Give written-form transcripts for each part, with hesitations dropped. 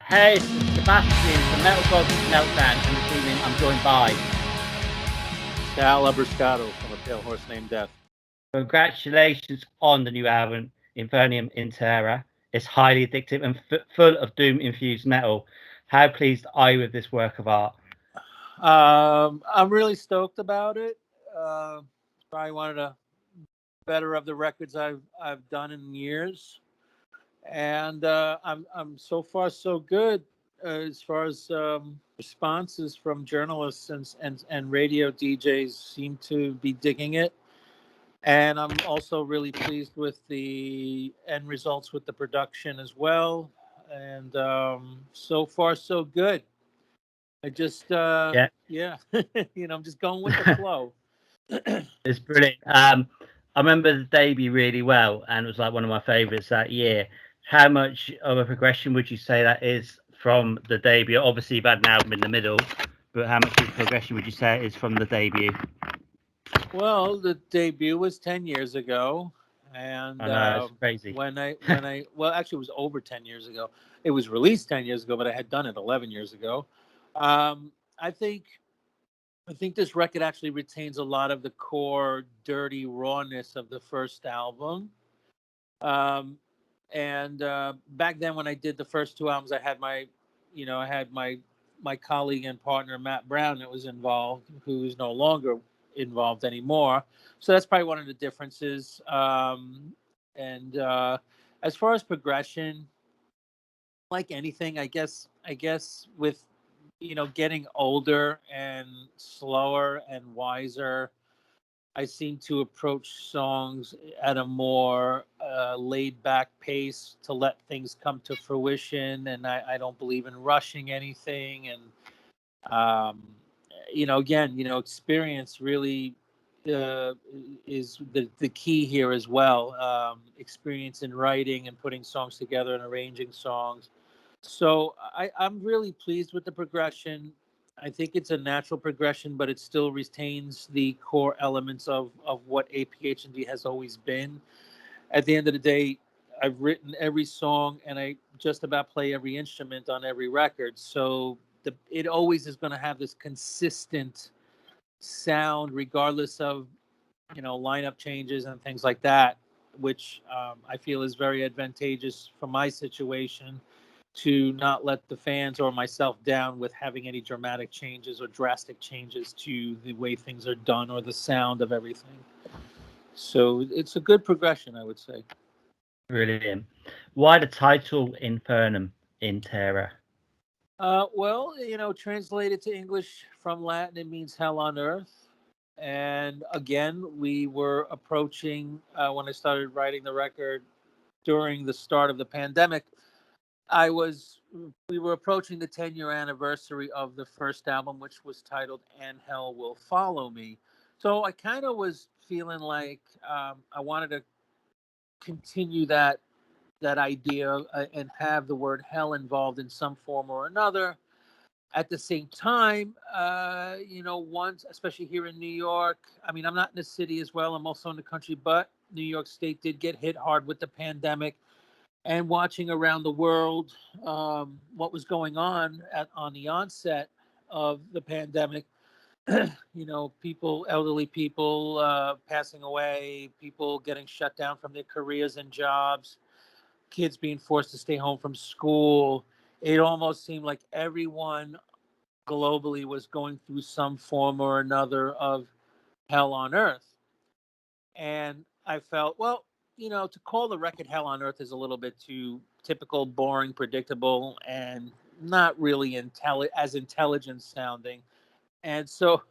Hey, this is Sebastian from Metal Gods Meltdown, and this evening I'm joined by. Sala Bruscato from A Pale Horse Named Death. Congratulations on the new album, Infernum in Terra. It's highly addictive and full of doom-infused metal. How pleased are you with this work of art? I'm really stoked about it. Uh, Probably one of the better of the records I've done in years, and I'm so far so good as far as responses from journalists and radio DJs seem to be digging it. And I'm also really pleased with the end results with the production as well. And so far so good. I just, Yeah, yeah, I'm just going with the flow. it's brilliant. I remember the debut really well, and it was like one of my favourites that year. How much of a progression would you say that is from the debut? Obviously, you've had an album in the middle, but how much of a progression would you say it is from the debut? Well, the debut was 10 years ago. And I know it's crazy. well, actually, it was over 10 years ago. It was released 10 years ago, but I had done it 11 years ago. Um, I think. I think this record actually retains a lot of the core dirty rawness of the first album. Um, and back then, when I did the first two albums, I had my colleague and partner Matt Brown that was involved, who is no longer involved anymore. So that's probably one of the differences. And As far as progression, like anything, I guess with getting older and slower and wiser, I seem to approach songs at a more laid back pace to let things come to fruition. And I don't believe in rushing anything. And, again, experience really uh, is the key here as well. Experience in writing and putting songs together and arranging songs. So I'm really pleased with the progression. I think it's a natural progression, but it still retains the core elements of what APH&D has always been. At the end of the day, I've written every song and I just about play every instrument on every record. So it always is going to have this consistent sound, regardless of lineup changes and things like that, which I feel is very advantageous for my situation to not let the fans or myself down with having any dramatic changes or drastic changes to the way things are done or the sound of everything. So it's a good progression, I would say. Brilliant. Why the title Infernum in Terra? Well, translated to English from Latin, it means hell on earth. And again, we were approaching, when I started writing the record during the start of the pandemic, I was we were approaching the 10-year anniversary of the first album, which was titled "And Hell Will Follow Me." So I kind of was feeling like I wanted to continue that idea and have the word hell involved in some form or another. At the same time, once, especially here in New York, I mean, I'm not in the city as well. I'm also in the country, but New York State did get hit hard with the pandemic. And watching around the world what was going on on the onset of the pandemic, people, elderly people passing away, people getting shut down from their careers and jobs, kids being forced to stay home from school. It almost seemed like everyone globally was going through some form or another of hell on earth. And I felt, well, to call the record Hell on Earth is a little bit too typical, boring, predictable, and not really as intelligent sounding. And so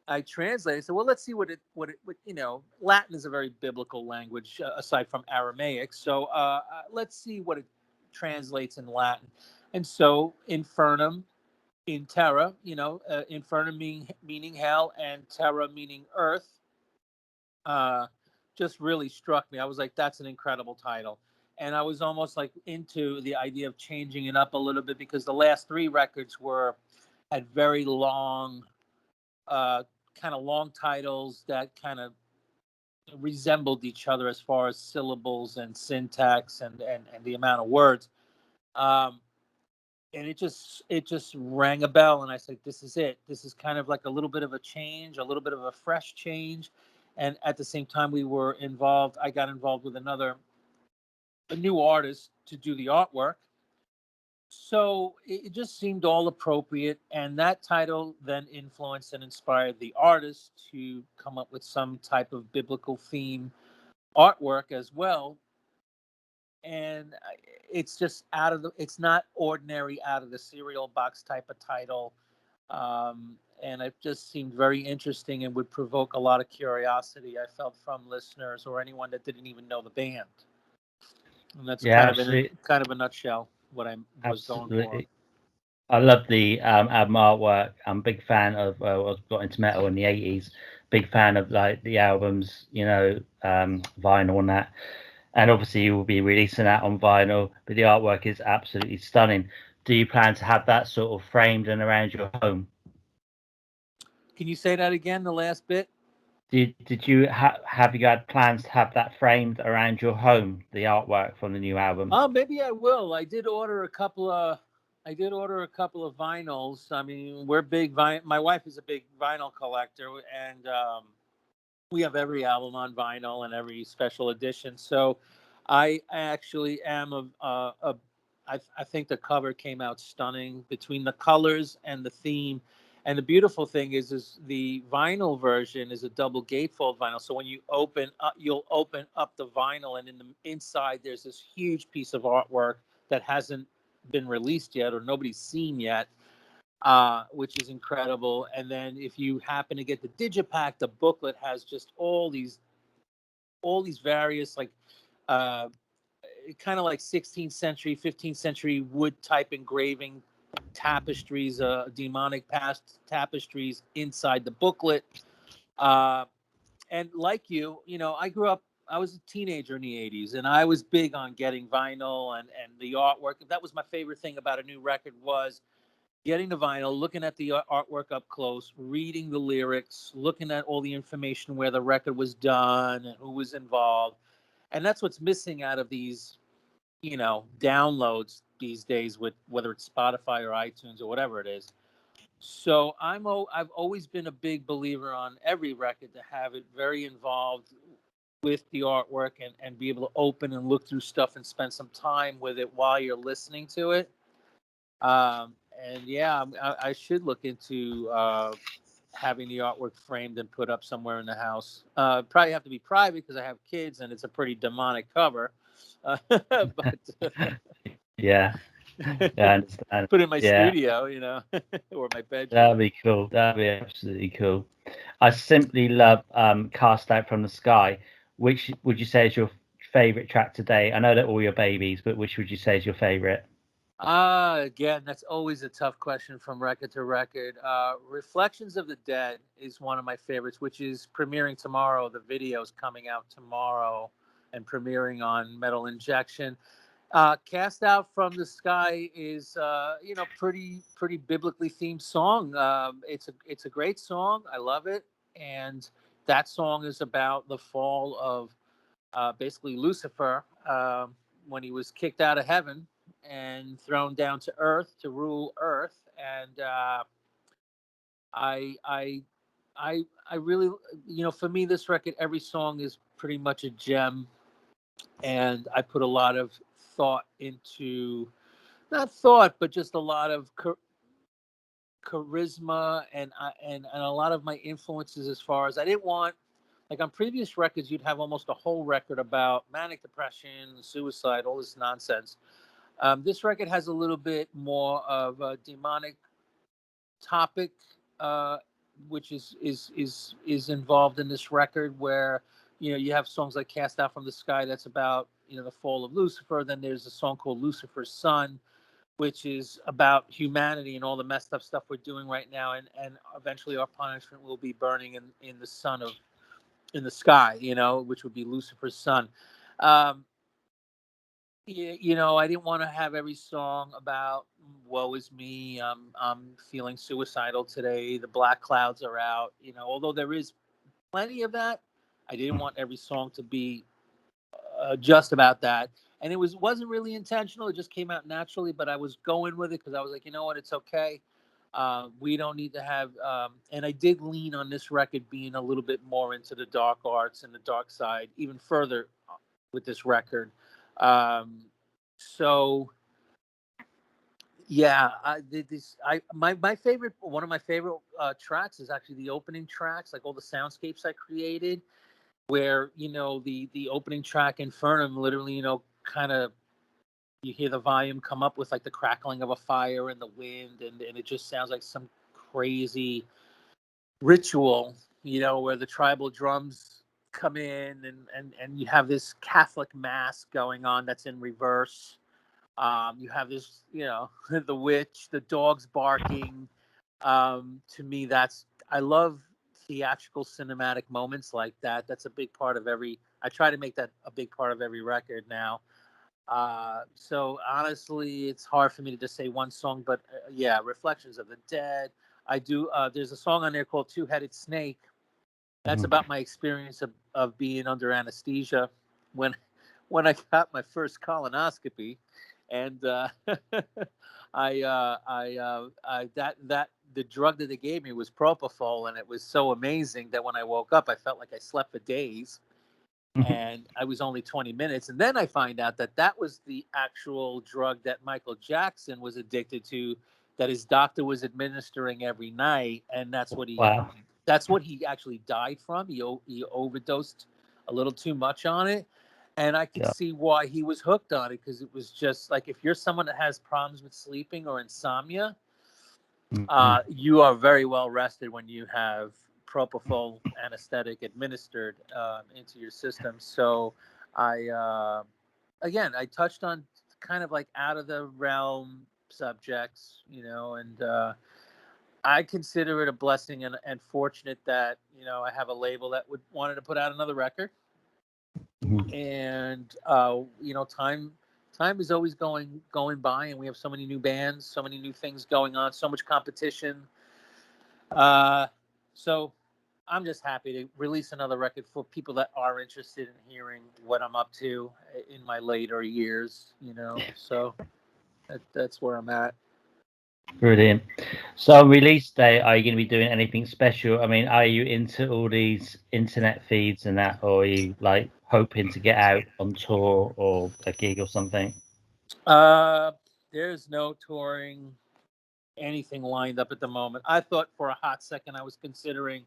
I translated. So, well, let's see Latin is a very biblical language aside from Aramaic. So let's see what it translates in Latin. And so Infernum in Terra, Infernum meaning hell and Terra meaning earth, uh, just really struck me. I was like, that's an incredible title. And I was almost like into the idea of changing it up a little bit because the last three records had very long, uh, kind of long titles that kind of resembled each other as far as syllables and syntax and the amount of words. Um, and it just rang a bell, and I said, this is it. This is kind of like a little bit of a change, a little bit of a fresh change. And at the same time, I got involved with a new artist to do the artwork. So it just seemed all appropriate, and that title then influenced and inspired the artist to come up with some type of biblical theme artwork as well. And it's just it's not ordinary, out of the cereal box type of title. And it just seemed very interesting and would provoke a lot of curiosity, I felt, from listeners or anyone that didn't even know the band. And that's Yeah, kind of absolutely, a nutshell what I was going for. absolutely. I love the album artwork. I'm a big fan of. I got into metal in the '80s. Big fan of like the albums, vinyl and that. And obviously, you will be releasing that on vinyl. But the artwork is absolutely stunning. Do you plan to have that sort of framed and around your home? Can you say that again, the last bit? Did you have you had plans to have that framed around your home? The artwork from the new album. Oh, maybe I will. I did order a couple of vinyls. I mean, we're big my wife is a big vinyl collector, and we have every album on vinyl and every special edition. So I actually am I think the cover came out stunning between the colors and the theme. And the beautiful thing is the vinyl version is a double gatefold vinyl. So when you you'll open up the vinyl, and in the inside there's this huge piece of artwork that hasn't been released yet or nobody's seen yet, which is incredible. And then if you happen to get the digipack, the booklet has just all these various, like, uh, kind of like 16th century, 15th century wood type engraving tapestries, demonic past tapestries inside the booklet. Uh, and like I was a teenager in the 80s, and I was big on getting vinyl and the artwork. That was my favorite thing about a new record, was getting the vinyl, looking at the artwork up close, reading the lyrics, looking at all the information where the record was done and who was involved. And that's what's missing out of these, downloads these days, with whether it's Spotify or iTunes or whatever it is. So I've always been a big believer on every record to have it very involved with the artwork, and be able to open and look through stuff and spend some time with it while you're listening to it. And yeah, I should look into having the artwork framed and put up somewhere in the house. Probably have to be private because I have kids, and it's a pretty demonic cover. But Yeah, yeah, I understand. put it in my Yeah, studio, or my that'd bedroom. be cool. That'd be absolutely cool. I simply love "Cast Out from the Sky." Which would you say is your favorite track today? I know they're all your babies, but which would you say is your favorite? Again, that's always a tough question from record to record. Reflections of the Dead is one of my favorites, which is premiering tomorrow. The video is coming out tomorrow and premiering on Metal Injection. Cast Out from the Sky is, pretty biblically themed song. It's a great song. I love it. And that song is about the fall of, basically, Lucifer, when he was kicked out of heaven and thrown down to earth to rule earth. And I I I really, for me, this record, every song is pretty much a gem, and I put a lot of thought into, not thought, but just a lot of charisma, and a lot of my influences, as far as I didn't want, like on previous records, you'd have almost a whole record about manic depression, suicide, all this nonsense. This record has a little bit more of a demonic topic, uh, which is involved in this record, where you have songs like "Cast Out from the Sky," that's about the fall of Lucifer. Then there's a song called "Lucifer's Son," which is about humanity and all the messed up stuff we're doing right now, and eventually our punishment will be burning in the sun of in the sky, which would be Lucifer's son. Um, I didn't want to have every song about woe is me. I'm feeling suicidal today. The black clouds are out. Although there is plenty of that, I didn't want every song to be just about that. and it wasn't really intentional. It just came out naturally, but I was going with it because I was like, you know what, it's okay. We don't need to have, and I did lean on this record being a little bit more into the dark arts and the dark side, even further with this record. So yeah, my favorite, one of my favorite tracks is actually the opening tracks, like all the soundscapes I created, where the opening track Infernum, literally, kind of you hear the volume come up with like the crackling of a fire and the wind, and it just sounds like some crazy ritual, where the tribal drums come in, and you have this Catholic mass going on that's in reverse. You have this, the witch, the dogs barking. To me, I love theatrical cinematic moments like that. That's a big part of I try to make that a big part of every record now. So honestly, it's hard for me to just say one song, but yeah, Reflections of the Dead. I do. There's a song on there called Two-Headed Snake. That's about my experience of being under anesthesia when I got my first colonoscopy, and that the drug that they gave me was propofol, and it was so amazing that when I woke up, I felt like I slept for days, and I was only 20 minutes, and then I find out that was the actual drug that Michael Jackson was addicted to, that his doctor was administering every night, and Wow. that's what he actually died from. He overdosed a little too much on it, and I could Yeah. see why he was hooked on it, because it was just like, if you're someone that has problems with sleeping or insomnia, you are very well rested when you have propofol anesthetic administered into your system. So I touched on kind of like out of the realm subjects, and I consider it a blessing and fortunate that I have a label that wanted to put out another record, and time is always going by, and we have so many new bands, so many new things going on, so much competition. So I'm just happy to release another record for people that are interested in hearing what I'm up to in my later years. So that's where I'm at. Brilliant. So, release day, are you going to be doing anything special? I mean, are you into all these internet feeds and that, or are you like hoping to get out on tour or a gig or something? Uh, there's no touring, anything lined up at the moment. I thought for a hot second I was considering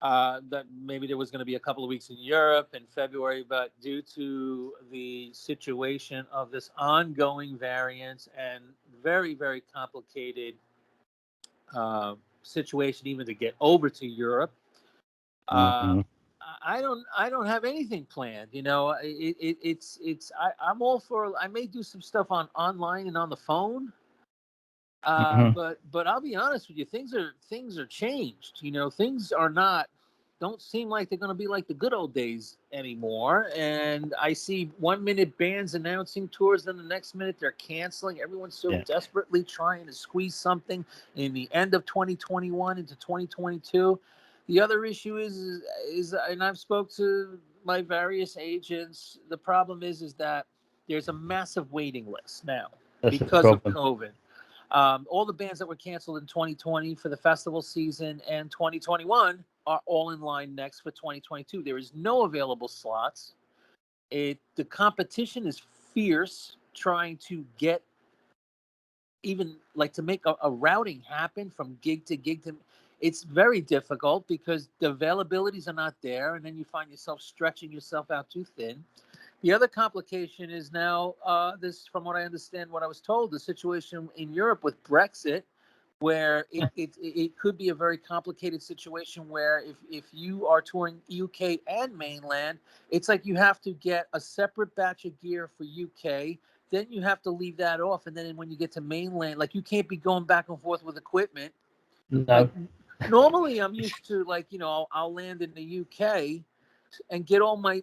that maybe there was going to be a couple of weeks in Europe in February, but due to the situation of this ongoing variant and very, very complicated situation, even to get over to Europe, uh, Hmm. I don't have anything planned. I'm all for. I may do some stuff online and on the phone. Hmm. But I'll be honest with you, things are changed. Things don't seem like they're going to be like the good old days anymore. And I see 1 minute bands announcing tours, then the next minute they're canceling. Everyone's so Yeah. desperately trying to squeeze something in the end of 2021 into 2022. The other issue is and I've spoke to my various agents. The problem is that there's a massive waiting list now That's the because of problem. COVID. All the bands that were canceled in 2020 for the festival season and 2021 are all in line next for 2022. There is no available slots. The competition is fierce, trying to get even like to make a routing happen from gig to gig. It's very difficult because the availabilities are not there, and then you find yourself stretching yourself out too thin. The other complication is now this, from what I understand, what I was told, the situation in Europe with Brexit, where it could be a very complicated situation where if you are touring UK and mainland, it's like you have to get a separate batch of gear for UK, then you have to leave that off, and then when you get to mainland, like you can't be going back and forth with equipment. Like No. normally I'm used to, like, I'll land in the UK and get all my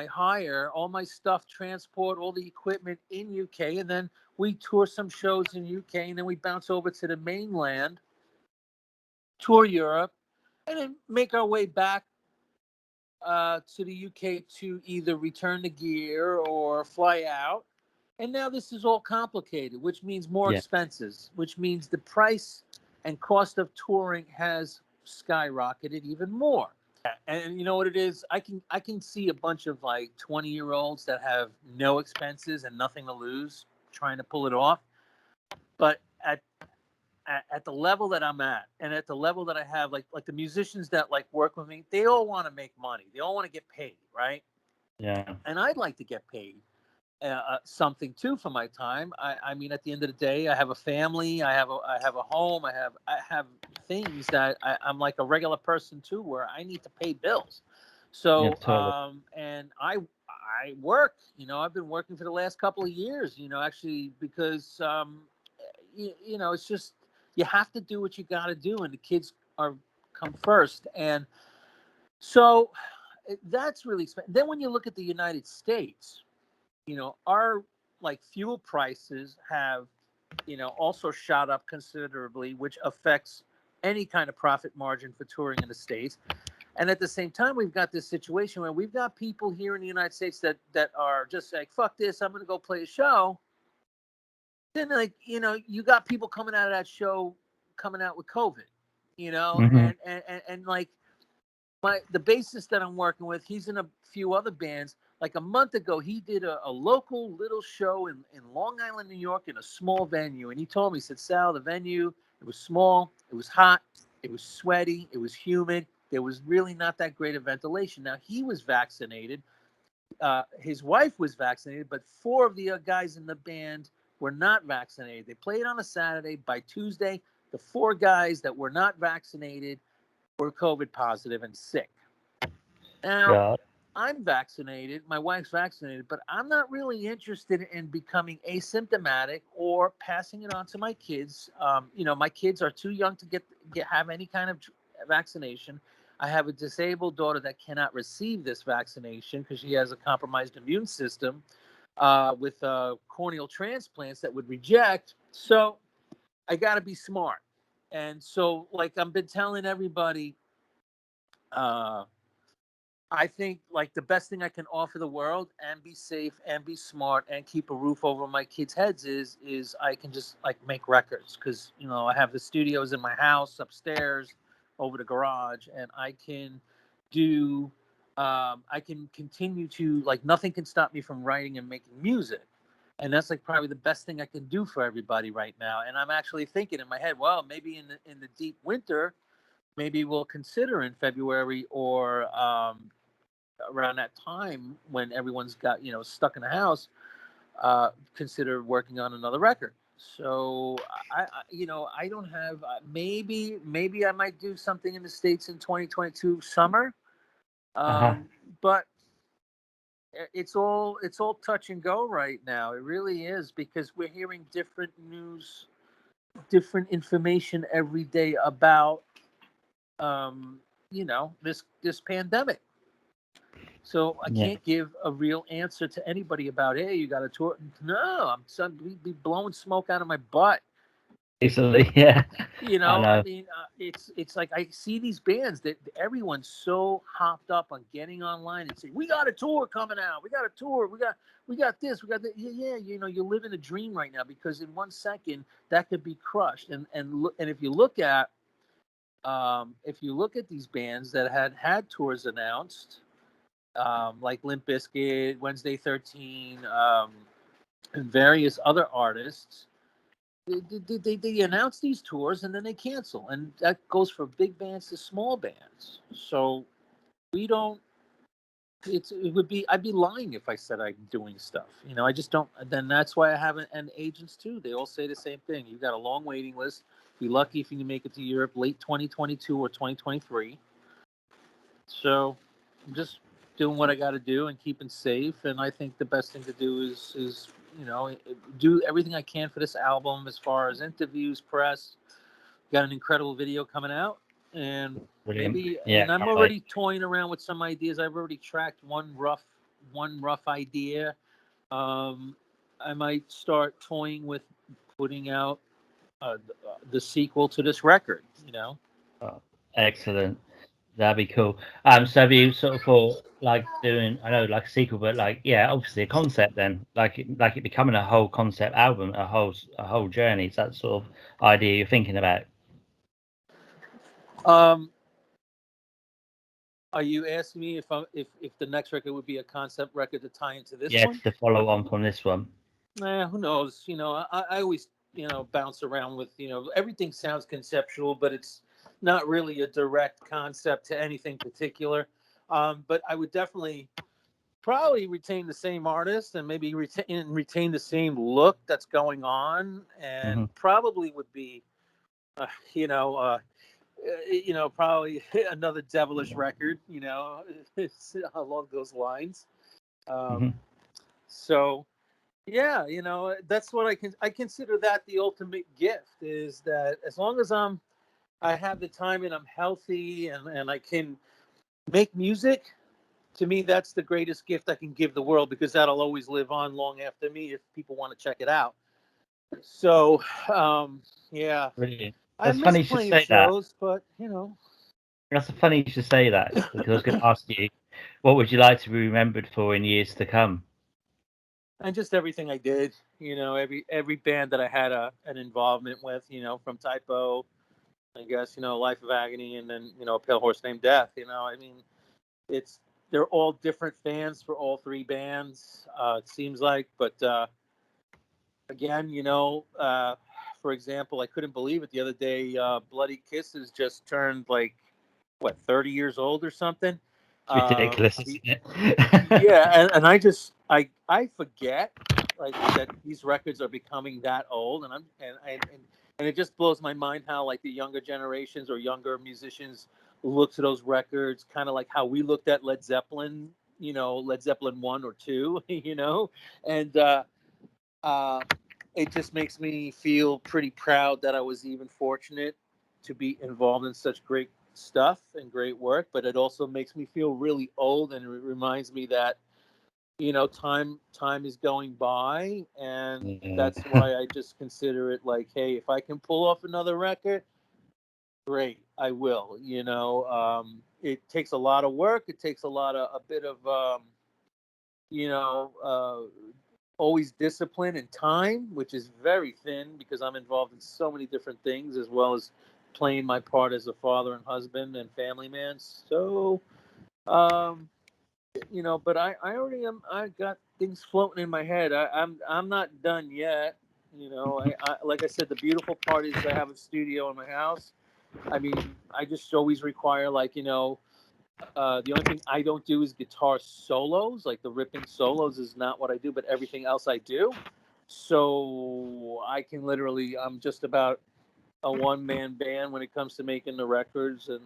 hire, all my stuff, transport, all the equipment in UK, and then we tour some shows in UK, and then we bounce over to the mainland, tour Europe, and then make our way back to the UK to either return the gear or fly out. And now this is all complicated, which means more Yeah. expenses, which means the price and cost of touring has skyrocketed even more. And you know what it is? I can see a bunch of like 20-year-olds that have no expenses and nothing to lose trying to pull it off. But at the level that I'm at, and at the level that I have, like the musicians that like work with me, they all want to make money. They all want to get paid, right? Yeah. And I'd like to get paid something too for my time. I mean, at the end of the day, I have a family, I have a home, I have things that I'm like a regular person too, where I need to pay bills. Yeah. So, Totally. and I work. You know, I've been working for the last couple of years. You know, actually, because you know, it's just you have to do what you got to do, and the kids are come first, and so that's really expensive. Then when you look at the United States, you know, our like fuel prices have, you know, also shot up considerably, which affects any kind of profit margin for touring in the States. And at the same time, we've got this situation where we've got people here in the United States that are just like, fuck this, I'm going to go play a show. Then, like, you know, you got people coming out of that show coming out with COVID, you know, Hmm. and like, the bassist that I'm working with, he's in a few other bands. Like a month ago, he did a local little show in Long Island, New York, in a small venue. And he told me, he said, Sal, the venue, it was small, it was hot, it was sweaty, it was humid. There was really not that great of ventilation. Now, he was vaccinated. His wife was vaccinated, but four of the guys in the band were not vaccinated. They played on a Saturday. By Tuesday, the four guys that were not vaccinated were COVID positive and sick. Now, God. I'm vaccinated, my wife's vaccinated, but I'm not really interested in becoming asymptomatic or passing it on to my kids. You know, my kids are too young to have any kind of vaccination. I have a disabled daughter that cannot receive this vaccination because she has a compromised immune system with corneal transplants that would reject. So I got to be smart. And so, like I've been telling everybody, uh, I think like the best thing I can offer the world and be safe and be smart and keep a roof over my kids' heads is I can just like make records because you know I have the studios in my house upstairs over the garage and I can do I can continue to like nothing can stop me from writing and making music. And that's like probably the best thing I can do for everybody right now. And I'm actually thinking in my head, well, maybe in the deep winter, maybe we'll consider in February or around that time when everyone's got stuck in the house, consider working on another record. So I don't have maybe I might do something in the States in 2022 summer, Uh-huh. but it's all touch and go right now. It really is because we're hearing different news, different information every day about this pandemic. So I Yeah. can't give a real answer to anybody about, hey, you got a tour. No, be blowing smoke out of my butt. Easily. Yeah. You I know, I know. mean, it's like I see these bands that everyone's so hopped up on getting online and saying, we got a tour coming out. We got a tour. We got this. We got that. Yeah, you know, you're living a dream right now because in 1 second that could be crushed. And if you look at these bands that had tours announced, like Limp Bizkit, Wednesday 13, and various other artists. They announce these tours and then they cancel, and that goes for big bands to small bands. So we don't. It would be I'd be lying if I said I'm doing stuff. You know, I just don't. Then that's why I have an agents too. They all say the same thing. You've got a long waiting list. Be lucky if you can make it to Europe late 2022 or 2023. So I'm just doing what I got to do and keeping safe. And I think the best thing to do is do everything I can for this album as far as interviews, press. Got an incredible video coming out, and Brilliant. maybe. Yeah. And I'm Can't wait. already toying around with some ideas. I've already tracked one rough idea. Um, I might start toying with putting out the sequel to this record. You know. Oh, excellent. That'd be cool. So have you sort of thought like doing, I know, like a sequel, but like, yeah, obviously a concept then, like it becoming a whole concept album, a whole journey. Is that sort of idea you're thinking about? Um, are you asking me if the next record would be a concept record to tie into this Yeah, one? to follow on from this one. Who knows? I always bounce around with everything sounds conceptual, but it's not really a direct concept to anything particular. But I would definitely probably retain the same artist and maybe retain the same look that's going on, Hmm. and probably would be uh, you know uh, probably another devilish record, along those lines. Um, Hmm. so yeah, that's what I consider that the ultimate gift is that as long as I have the time and I'm healthy and I can make music, to me that's the greatest gift I can give the world because that'll always live on long after me if people want to check it out. So, yeah, Brilliant. I That's miss funny you should playing say that. shows, but That's funny you should say that because I was going to ask you, what would you like to be remembered for in years to come? and just everything I did, every band that I had an involvement with, from Typo, I guess, Life of Agony, and then A Pale Horse Named Death. I mean, it's they're all different fans for all three bands. It seems like, but again, for example, I couldn't believe it the other day. Bloody Kisses just turned like what 30 years old or something. It's ridiculous, The, isn't it? yeah, and I forget like that these records are becoming that old, and it just blows my mind how like the younger generations or younger musicians look to those records, kind of like how we looked at Led Zeppelin, Led Zeppelin 1 or 2, and uh, it just makes me feel pretty proud that I was even fortunate to be involved in such great stuff and great work. But it also makes me feel really old, and it reminds me that time is going by, and Yeah. that's why I just consider it like, hey, if I can pull off another record, great, I will. It takes a lot of work. It takes a bit of you know, always discipline and time, which is very thin because I'm involved in so many different things, as well as playing my part as a father and husband and family man. So, um, but I already am. I got things floating in my head. I'm not done yet. I like I said, the beautiful part is I have a studio in my house. I mean, I just always require like the only thing I don't do is guitar solos. Like the ripping solos is not what I do, but everything else I do. So I can literally, I'm just about a one man band when it comes to making the records, and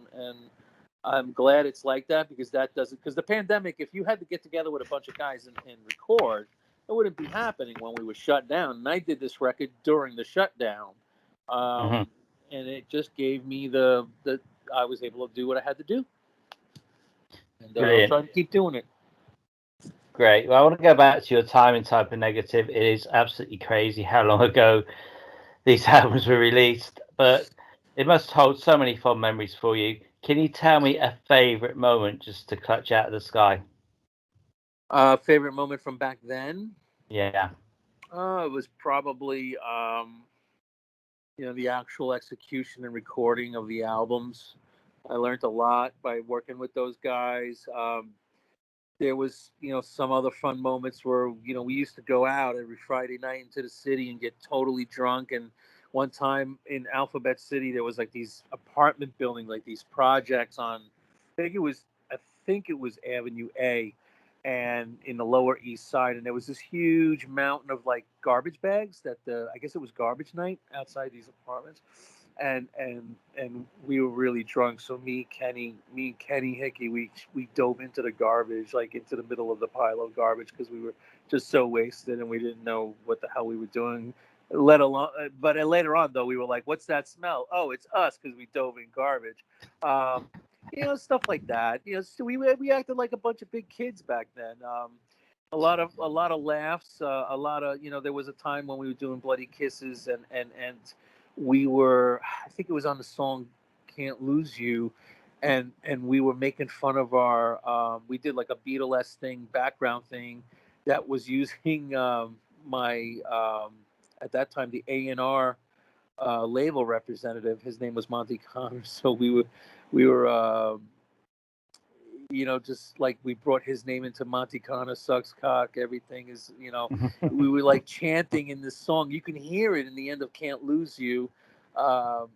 I'm glad it's like that because that doesn't because the pandemic. If you had to get together with a bunch of guys and record, it wouldn't be happening when we were shut down. And I did this record during the shutdown, Hmm. and it just gave me the I was able to do what I had to do, and I'll Brilliant. try to keep doing it. Great. Well, I want to go back to your time in Type of Negative. It is absolutely crazy how long ago these albums were released, but it must hold so many fond memories for you. Can you tell me a favorite moment just to clutch out of the sky? Favorite moment from back then? Yeah. It was probably the actual execution and recording of the albums. I learned a lot by working with those guys. There was some other fun moments where we used to go out every Friday night into the city and get totally drunk. And one time in Alphabet City, there was like these apartment buildings, like these projects on. I think it was Avenue A, and in the Lower East Side, and there was this huge mountain of like garbage bags that I guess it was garbage night outside these apartments, and we were really drunk. So me, Kenny Hickey, we dove into the garbage, like into the middle of the pile of garbage, because we were just so wasted and we didn't know what the hell we were doing. Let alone, but later on though, we were like, "What's that smell?" Oh, it's us because we dove in garbage. Um, Stuff like that. So we acted like a bunch of big kids back then. A lot of laughs. A lot of there was a time when we were doing Bloody Kisses, and we were, I think it was on the song "Can't Lose You," and we were making fun of our we did like a Beatles thing, background thing that was using my at that time the A&R label representative. His name was Monty Connor. So we were just like we brought his name into Monty Connor sucks cock. Everything is, we were like chanting in this song. You can hear it in the end of Can't Lose You. Um,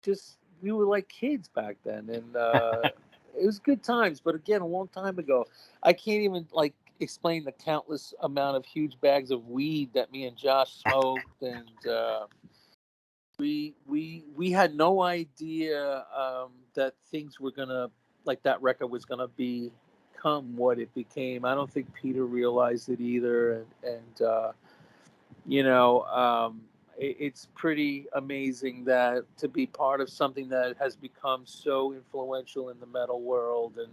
just we were like kids back then, and it was good times. But again, a long time ago, I can't even like explain the countless amount of huge bags of weed that me and Josh smoked, and we had no idea that things were gonna like that record was gonna become what it became. I don't think Peter realized it either, and you know, it's pretty amazing that to be part of something that has become so influential in the metal world, and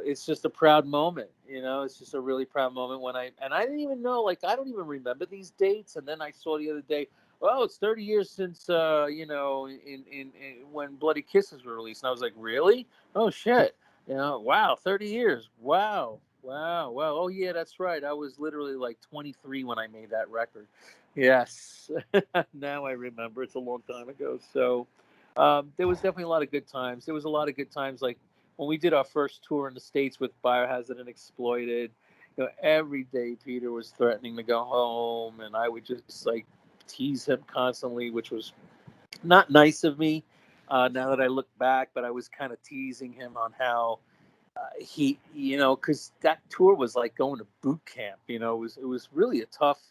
it's just a proud moment. It's just a really proud moment when I didn't even know, like I don't even remember these dates, and then I saw the other day, oh, it's 30 years since in when Bloody Kisses were released, and I was like, really? Oh shit. Wow, 30 years. Wow. Wow. Wow. Oh, yeah, that's right. I was literally like 23 when I made that record. Yes. Now I remember. It's a long time ago. So there was definitely a lot of good times. There was a lot of good times. Like when we did our first tour in the States with Biohazard and Exploited, every day Peter was threatening to go home, and I would just like tease him constantly, which was not nice of me now that I look back, but I was kind of teasing him on how he, because that tour was like going to boot camp. It was really a tough,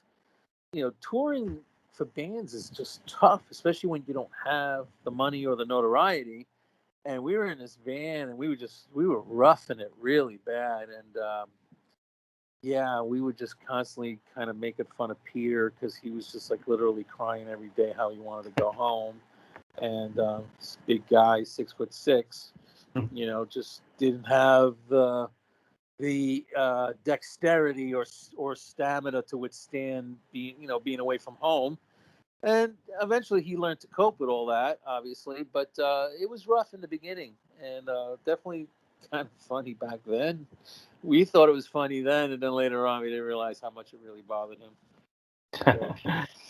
touring for bands is just tough, especially when you don't have the money or the notoriety. And we were in this van, and we were roughing it really bad, and yeah, we were just constantly kind of making fun of Peter because he was just like literally crying every day how he wanted to go home, and this big guy, 6'6", just didn't have the dexterity or stamina to withstand being away from home. And eventually he learned to cope with all that, obviously, but it was rough in the beginning, and definitely kind of funny back then. We thought it was funny then, and then later on we didn't realize how much it really bothered him. So.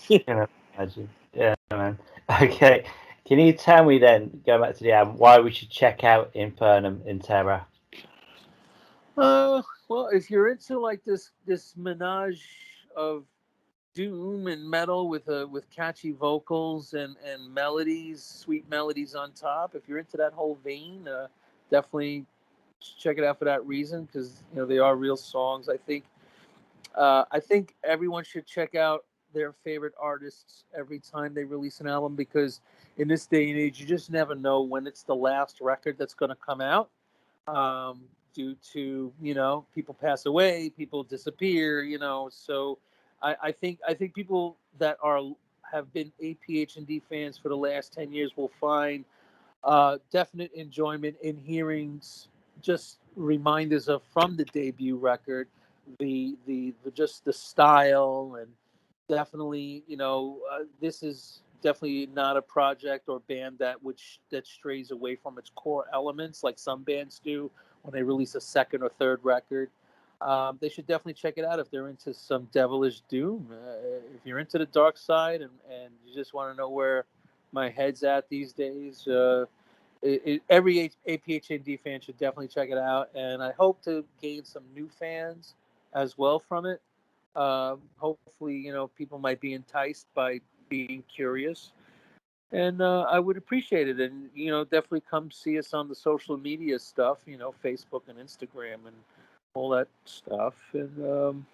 Can imagine. Yeah, man. Okay. Can you tell me then, go back to the album, why we should check out Infernum in Terra? Well, if you're into like this menage of doom and metal with catchy vocals and melodies, sweet melodies on top, if you're into that whole vein, definitely check it out for that reason, because they are real songs. I think everyone should check out their favorite artists every time they release an album, because in this day and age, you just never know when it's the last record that's going to come out. Um, Due to people pass away, people disappear. So I think people that have been APH&D fans for the last 10 years will find definite enjoyment in hearing just reminders of from the debut record, the just the style, and definitely this is definitely not a project or band that strays away from its core elements like some bands do when they release a second or third record. They should definitely check it out if they're into some devilish doom. If you're into the dark side, and you just want to know where my head's at these days, every APHND fan should definitely check it out. And I hope to gain some new fans as well from it. Hopefully, people might be enticed by being curious, and I would appreciate it. And definitely come see us on the social media stuff, Facebook and Instagram and all that stuff. And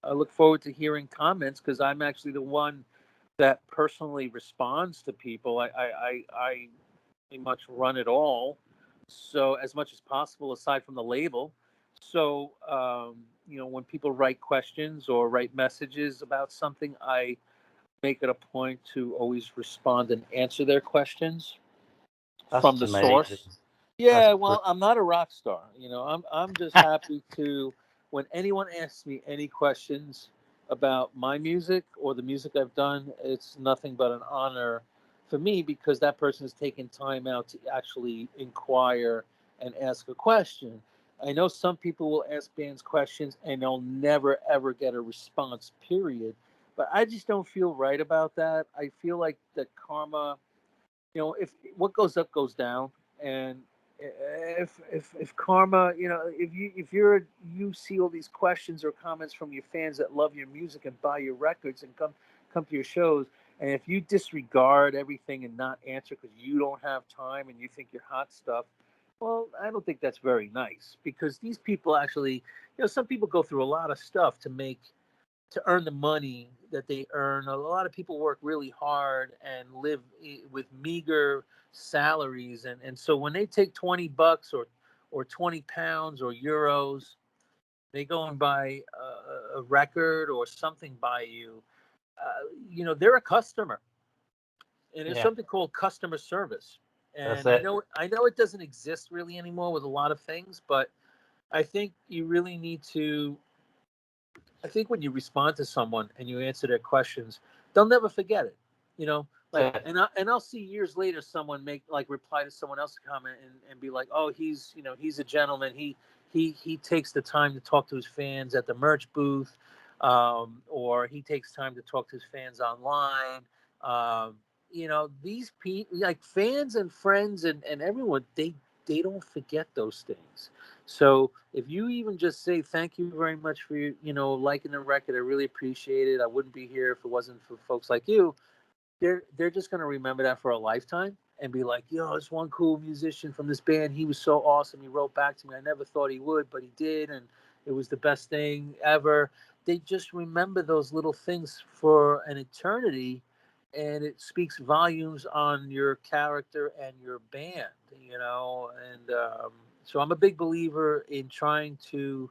I look forward to hearing comments, because I'm actually the one that personally responds to people. I pretty much run it all, so as much as possible aside from the label. So when people write questions or write messages about something, I make it a point to always respond and answer their questions from That's the amazing. source. That's Yeah, brilliant. well, I'm not a rock star. I'm just happy to, when anyone asks me any questions about my music or the music I've done, it's nothing but an honor for me, because that person has taken time out to actually inquire and ask a question. I know some people will ask bands questions and they'll never ever get a response, period. But I just don't feel right about that. I feel like the karma, if what goes up goes down, and if karma, if you see all these questions or comments from your fans that love your music and buy your records and come to your shows, and if you disregard everything and not answer because you don't have time and you think you're hot stuff, well, I don't think that's very nice, because these people actually, some people go through a lot of stuff to earn the money that they earn. A lot of people work really hard and live with meager salaries, and so when they take $20 or 20 pounds or euros, they go and buy a record or something by you. They're a customer, and there's Yeah, something called customer service. that's And I it. know I know it doesn't exist really anymore with a lot of things, but I think you really need to. I think when you respond to someone and you answer their questions, they'll never forget it. Like, That's it. and I'll see years later someone make, like, reply to someone else's comment and be like, oh, he's a gentleman. He takes the time to talk to his fans at the merch booth, or he takes time to talk to his fans online. These people, like fans and friends and everyone, they don't forget those things. So if you even just say thank you very much for liking the record, I really appreciate it. I wouldn't be here if it wasn't for folks like you. They're just gonna remember that for a lifetime and be like, yo, this one cool musician from this band. He was so awesome. He wrote back to me. I never thought he would, but he did, and it was the best thing ever. They just remember those little things for an eternity, and it speaks volumes on your character and your band. And so I'm a big believer in trying to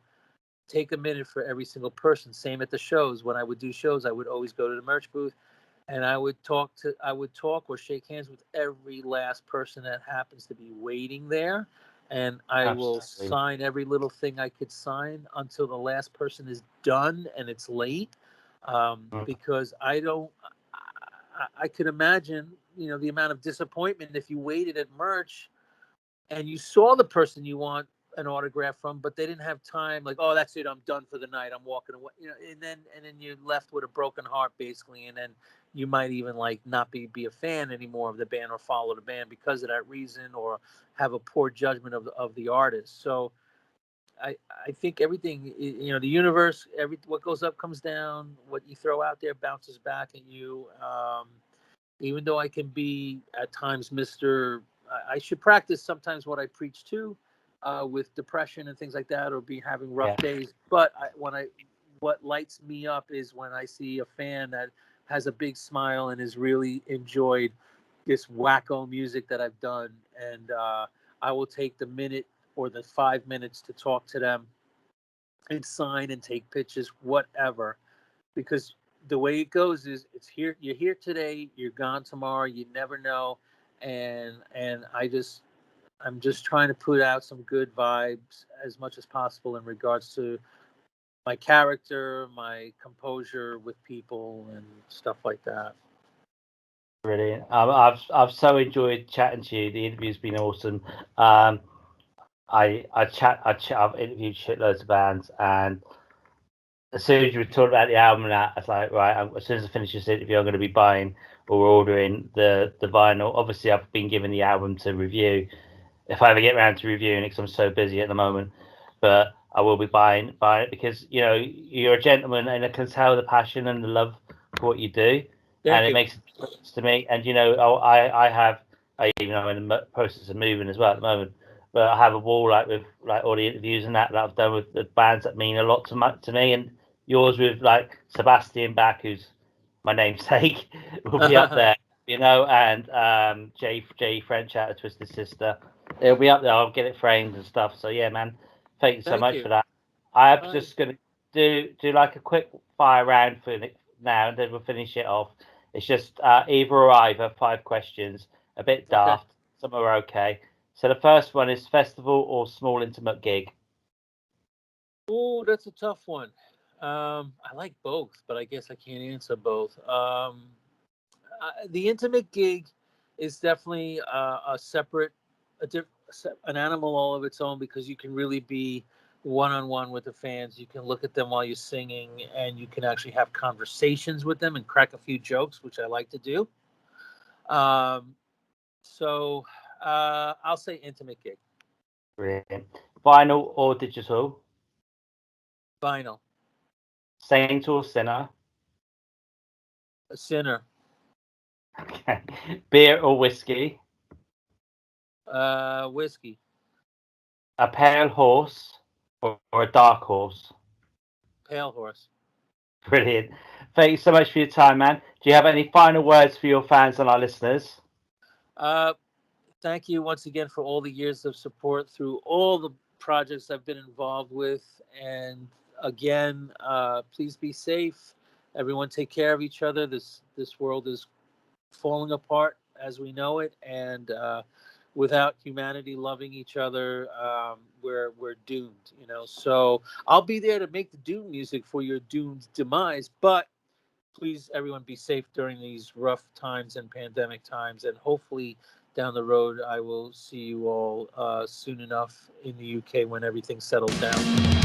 take a minute for every single person. Same at the shows. When I would do shows, I would always go to the merch booth and I would talk or shake hands with every last person that happens to be waiting there, and I will Absolutely. sign every little thing I could sign until the last person is done and it's late, Mm. because I could imagine, the amount of disappointment if you waited at merch and you saw the person you want an autograph from, but they didn't have time. Like, oh, that's it, I'm done for the night, I'm walking away. And then you're left with a broken heart, basically. And then you might even, like, not be a fan anymore of the band or follow the band because of that reason, or have a poor judgment of the artist. So I I think everything, the universe, what goes up comes down. What you throw out there bounces back at you. Even though I can be at times Mr. I should practice sometimes what I preach to, with depression and things like that, or be having rough Yeah. days. But what lights me up is when I see a fan that has a big smile and has really enjoyed this wacko music that I've done, and I will take the minute or the 5 minutes to talk to them and sign and take pictures, whatever, because the way it goes is, it's here, you're here today, you're gone tomorrow, you never know. And I'm just trying to put out some good vibes as much as possible in regards to my character, my composure with people and stuff like that. Brilliant. I've so enjoyed chatting to you. The interview's been awesome. Um, I've interviewed shitloads of bands, and as soon as you were talking about the album, and that I was like, right. As soon as I finish this interview, I'm going to be buying or ordering the vinyl. Obviously, I've been given the album to review if I ever get around to reviewing it, because I'm so busy at the moment. But I will be buying it because you're a gentleman, and I can tell the passion and the love for what you do, and Thank it you. makes a difference to me. And I even know I'm in the process of moving as well at the moment. But I have a wall like with like all the interviews and that I've done with the bands that mean a lot to me, and yours with like Sebastian Bach, who's my namesake, will be up there, and Jay French out of Twisted Sister. It'll be up there. I'll get it framed and stuff. So yeah, man, thank you so Thank much you. for that. I'm All right. just gonna do like a quick fire round for it now, and then we'll finish it off. It's just either or either, 5 questions, a bit Okay. daft. Some are okay. So the first one is festival or small intimate gig. Oh, that's a tough one. I like both, but I guess I can't answer both. The intimate gig. is definitely a separate, an animal all of its own, because you can really be one on one with the fans. You can look at them while you're singing, and you can actually have conversations with them and crack a few jokes, which I like to do. Um, so I'll say intimate gig. Brilliant. Vinyl or digital? Vinyl. Saint or sinner? A sinner. Okay. Beer or whiskey? Whiskey. A pale horse or a dark horse? Pale horse. Brilliant. Thank you so much for your time, man. Do you have any final words for your fans and our listeners? Uh, Thank you once again for all the years of support through all the projects I've been involved with. And again, please be safe. Everyone take care of each other. This world is falling apart as we know it, and without humanity loving each other, we're doomed. So I'll be there to make the doom music for your doomed demise, but please, everyone, be safe during these rough times and pandemic times. And hopefully, down the road, I will see you all soon enough in the UK when everything settles down.